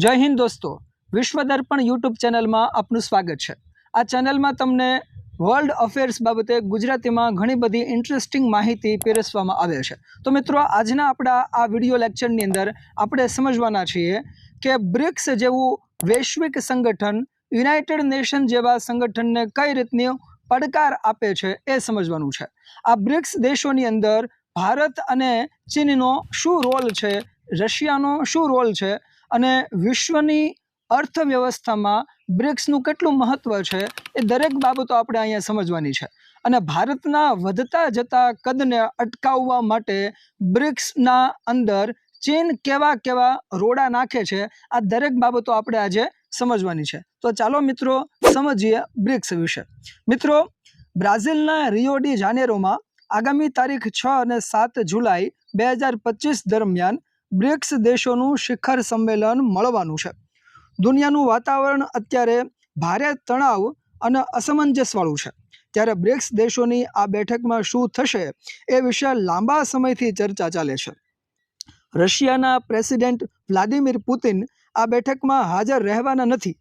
जय हिंद दोस्तों, विश्व दर्पण यूट्यूब चैनल में आपनु स्वागत है। आ चैनल में तमने वर्ल्ड अफेर्स बाबते गुजराती में घणी बधी इंटरेस्टिंग माहिती पीरसवामां आवे छे। तो मित्रों, आजना आपड़ा आ विडियो लेक्चरनी अंदर आपणे समजवाना छीए के ब्रिक्स जेवुं वैश्विक संगठन युनाइटेड नेशन जेवा संगठनने कई रीतनी પડકાર આપે છે એ સમજવાનું છે। આ બ્રિક્સ દેશોની અંદર ભારત અને ચીનનો શું રોલ છે, રશિયાનો શું રોલ છે અને વિશ્વની અર્થવ્યવસ્થામાં બ્રિક્સનું કેટલું મહત્વ છે એ દરેક બાબતો આપણે અહીંયા સમજવાની છે। અને ભારતના વધતા જતા કદને અટકાવવા માટે બ્રિક્સના અંદર ચીન કેવા કેવા રોડા નાખે છે આ દરેક બાબતો આપણે આજે समझवानी है। तो चलो मित्रों समझिए ब्रिक्स विषय। मित्रों, ब्राजीलना रियो डी जानेरो में आगामी तारीख 6 और 7 जुलाई 2025 दरमियान ब्रिक्स देशों शिखर सम्मेलन मळवानुं छे। दुनियानुं वातावरण अत्यारे भारे तणाव अने असमंजसवाळुं छे, त्यारे ब्रिक्स देशोनी आ बैठक में शुं थशे ए विषय लांबा समयथी चर्चा चाले छे। रशियाना प्रेसिडेंट व्लादिमीर पुतिन आ बैठक में हाजर रहवाना नथी।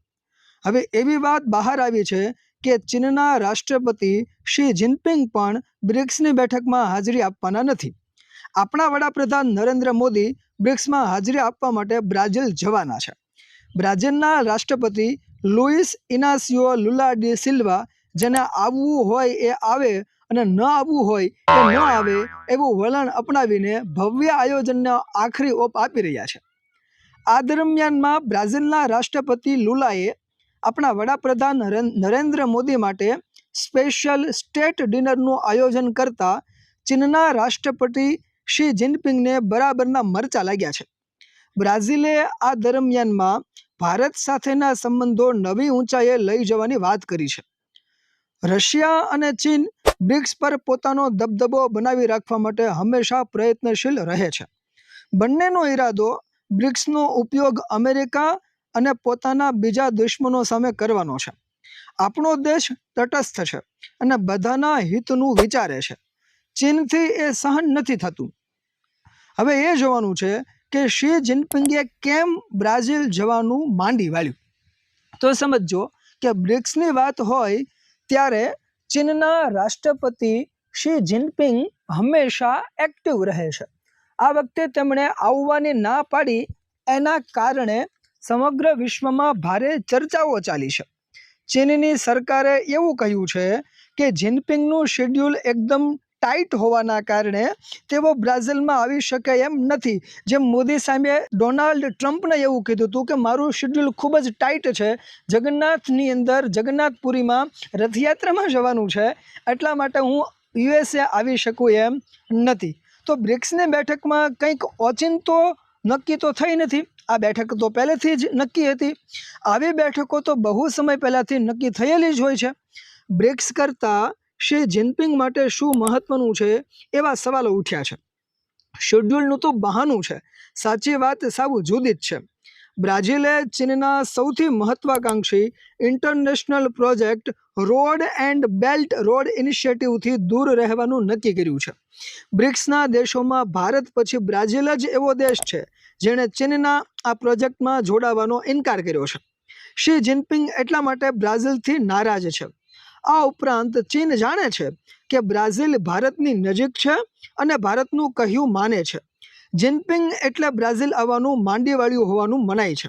हवे एवी बात बहार आवी छे के चीनना राष्ट्रपति शी जिनपिंग पण ब्रिक्सनी बैठक में हाजरी आपवाना नथी। आपणा वडाप्रधान नरेंद्र मोदी ब्रिक्स में हाजरी आपवा माटे ब्राजील जवाना छे। ब्राजीलना राष्ट्रपति लुइस इनासियो लुला डी सिल्वा जेने आववुं होय ए आवे अने न आववुं होय ए न आवे एवुं वलण अपनावीने भव्य आयोजनने आखरी ओप आपी रह्या छे। आ दरमियान में ब्राजीलना राष्ट्रपति लुलाए अपना वडाप्रधान नरेंद्र मोदी माटे स्पेशल स्टेट डिनरનું आयोजन करता चीनना राष्ट्रपति शी जिनपिंग ने बराबरना मरचा लाग्या छे। ब्राजीले आ दरमियान में भारत साथेना संबंधो नवी ऊंचाઈએ लई जवानी वात करी छे। रशिया अने चीन ब्रिक्स पर पोतानो दबदबो बनावी राखवा माटे हमेशा प्रयत्नशील रहे छे। बंनेनो इरादो ब्रिक्सनो उपयोग अमेरिका अने पोताना बीजा दुश्मनों सामे करवानो छे। आपणो देश तटस्थ छे अने बधाना हितनुं विचारे छे। चीनथी ए सहन नथी थतुं। हवे ए जोवानुं छे के शी जिनपिंगे केम ब्राजील जवानुं मांडी वाळ्युं। तो समझो के ब्रिक्सनी वात होय त्यारे चीनना राष्ट्रपति शी जिनपिंग हमेशा एक्टिव रहे छे। आ वखते तेमणे आववानी ना पाडी एना कारणे समग्र विश्व में भारे चर्चाओ चाली छे। चीननी सरकारे एवुं कह्युं छे के जिनपिंगनुं शेड्यूल एकदम टाइट होवाना कारणे तेओ ब्राजील में आवी शके एम नथी। जेम मोदी साहेबे डोनाल्ड ट्रम्पने एवुं कीधुं हतुं के मारुं शेड्यूल खूब ज टाइट छे, जगन्नाथनी अंदर जगन्नाथपुरी में रथयात्रा में जवानुं छे, एटला माटे हूँ यूएसए आवी शकું एम नथी। तो ब्रिक्स ने बैठक में कंईक ओचिंतो नक्की तो थई नथी। आ बैठक तो पहलेथी ज नक्की हती। आवी बैठको तो बहु समय पहेलाथी नक्की थयेली ज होय छे। ब्रिक्स करता शी जिनपिंग माटे शुं महत्वनुं छे एवा सवालो उठ्या छे। शेड्यूलनुं तो बहानुं छे, साची वात साव जुदी ज छे। ब्राजीले चीनना सौथी महत्वाकांक्षी international project road and belt road initiative थी दूर रहेवानुं नक्की कर्युं छे। ब्रिक्सना देशोमां भारत पछी ब्राजील ज एवो देश छे जेणे चीनना आ प्रोजेक्ट में जोडावानो इनकार कर्यो छे। शी जिनपिंग एटला माटे ब्राजीलथी नाराज छे। आ उपरांत चीन जाणे छे के ब्राजील भारतनी नजीक छे अने भारतनुं कह्युं माने छे। जिनपिंग एटले ब्राजील आववानुं मांडी वाळ्युं होवानुं मनाय छे।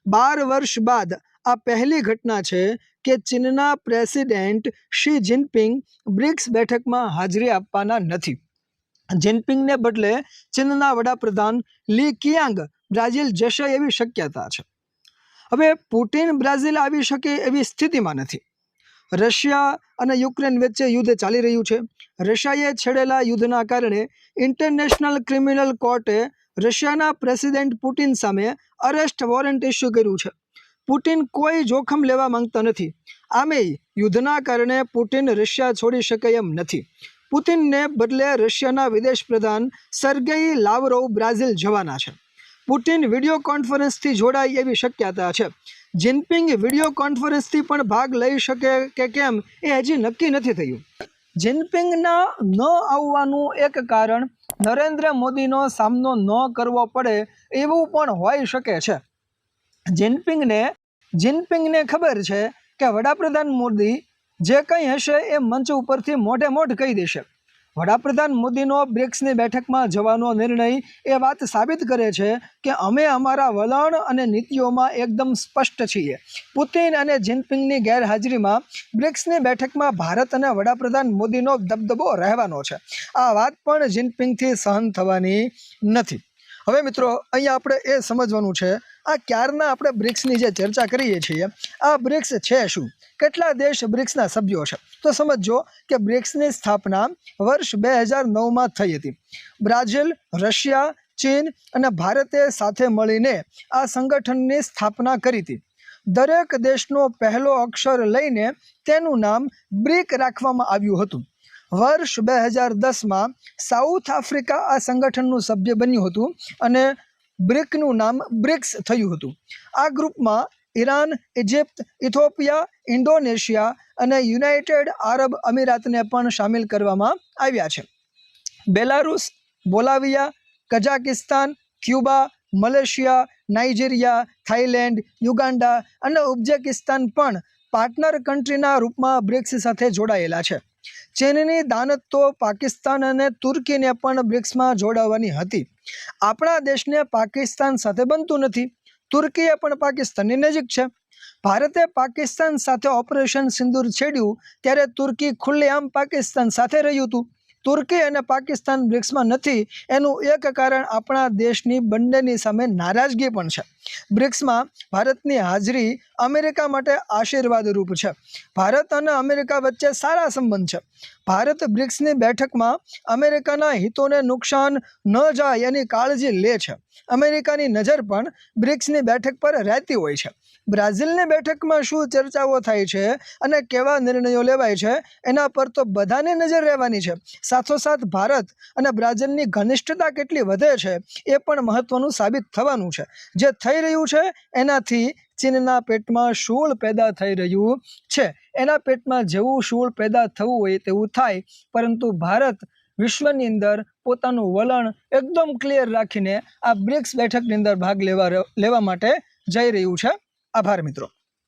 12 वर्ष बाद आ पहली घटना छे के चीनना प्रेसिडेंट शी जिनपिंग ब्रिक्स बैठक में हाजरी आपवाना नथी। जिनपिंग ने बदले चीनना वडाप्रधान ली कियांग ब्राजील जशे एवी शक्यता छे। हवे पुतिन ब्राजील आवी शके एवी स्थितिमां नथी। रशिया અને યુક્રેન વચ્ચે યુદ્ધ ચાલી રહ્યું છે। રશિયાએ છેડેલા યુદ્ધના કારણે ઇન્ટરનેશનલ ક્રિમિનલ કોર્ટે રશિયાના પ્રેસિડેન્ટ પુતિન સામે અરેસ્ટ વોરંટ ઇસ્યુ કર્યું છે। પુતિન કોઈ જોખમ લેવા માંગતા નથી। આમેય યુદ્ધના કારણે પુતિન રશિયા છોડી શકે એમ નથી। પુતિનને બદલે રશિયાના વિદેશ પ્રધાન સર્ગેઈ લાવરોવ બ્રાઝિલ જવાના છે। પુતિન વિડીયો કોન્ફરન્સથી જોડાય એવી શક્યતા છે। जिनपिंग वीडियो कॉन्फ्रेंस थी पण भाग लई शके के केम ए हजी नक्की नथी थयुं। जिनपिंग ना न आववानुं एक कारण नरेंद्र मोदीनो सामनो न करवो पड़े एवुं पण होई शके छे। જિનપિંગને ખબર છે કે વડાપ્રધાન મોદી જે કંઈ હશે એ મંચ ઉપરથી મોઢે મોઢ કહી દેશે. વડાપ્રધાન મોદીનો બ્રિક્સની બેઠકમાં જવાનો નિર્ણય એ વાત સાબિત કરે છે કે અમે અમારા વલણ અને નીતિઓમાં એકદમ સ્પષ્ટ છીએ. પુતિન અને જિનપિંગની ગેરહાજરીમાં બ્રિક્સની બેઠકમાં ભારત અને વડાપ્રધાન મોદીનો દબદબો રહેવાનો છે. આ વાત પણ જિનપિંગથી સહન થવાની નથી. હવે મિત્રો, અહીંયા આપણે એ સમજવાનું છે, આ ક્યારના આપણે બ્રિક્સની જે ચર્ચા કરીએ છીએ, આ બ્રિક્સ છે શું, કેટલા દેશ બ્રિક્સના સભ્યો છે? તો સમજો કે બ્રિક્સની સ્થાપના વર્ષ 2009માં થઈ હતી. બ્રાઝિલ, રશિયા, ચીન અને ભારતે સાથે મળીને આ સંગઠનની સ્થાપના કરી હતી. દરેક દેશનો પહેલો અક્ષર લઈને તેનું નામ બ્રિક રાખવામાં આવ્યું હતું. વર્ષ 2010માં સાઉથ આફ્રિકા આ સંગઠનનું સભ્ય બન્યું હતું અને બ્રિકનું નામ બ્રિક્સ થયું હતું. આ ગ્રુપમાં ઈરાન, ઇજિપ્ત, ઇથોપિયા, ઇન્ડોનેશિયા અને યુનાઇટેડ આરબ અમીરાતને પણ સામેલ કરવામાં આવ્યા છે. Belarus, Bolivia, Kazakhstan, Cuba, Malaysia, Nigeria, Thailand, Uganda અને ઉઝબેકિસ્તાન પણ પાર્ટનર કન્ટ્રીના રૂપમાં બ્રિક્સ સાથે જોડાયેલા છે. ચીનની દાનત તો પાકિસ્તાન અને તુર્કીને પણ બ્રિક્સમાં જોડાવાની હતી. આપણા દેશને પાકિસ્તાન સાથે બનતું નથી. તુર્કીએ પણ પાકિસ્તાનની નજીક છે. ભારતે પાકિસ્તાન સાથે ઓપરેશન સિંદૂર છેડ્યું ત્યારે તુર્કી ખુલ્લેઆમ પાકિસ્તાન સાથે રહ્યું હતું. તુર્કી અને પાકિસ્તાન બ્રિક્સમાં નથી એનું એક કારણ આપણા દેશની બંનેની સામે નારાજગી પણ છે. બ્રિક્સમાં ભારતની હાજરી અમેરિકા માટે આશીર્વાદરૂપ છે. ભારત અને અમેરિકા વચ્ચે સારા સંબંધ છે. ભારત બ્રિક્સની બેઠકમાં અમેરિકાના હિતોને નુકસાન ન જાય એની કાળજી લે છે. અમેરિકાની નજર પણ બ્રિક્સની બેઠક પર રહેતી હોય છે. બ્રાઝિલની બેઠકમાં શું ચર્ચાઓ થાય છે અને કેવા નિર્ણયો લેવાય છે એના પર તો બધાની નજર રહેવાની છે. સાથોસાથ ભારત અને બ્રાઝિલની ઘનિષ્ઠતા કેટલી વધે છે એ પણ મહત્વનું સાબિત થવાનું છે. જે થઈ રહ્યું છે એનાથી ચીનના પેટમાં શૂળ પેદા થઈ રહ્યું છે. એના પેટમાં જેવું શૂળ પેદા થવું હોય તેવું થાય, પરંતુ ભારત વિશ્વની અંદર પોતાનું વલણ એકદમ ક્લિયર રાખીને આ બ્રિક્સ બેઠકની અંદર ભાગ લેવા માટે જઈ રહ્યું છે. આભાર મિત્રો.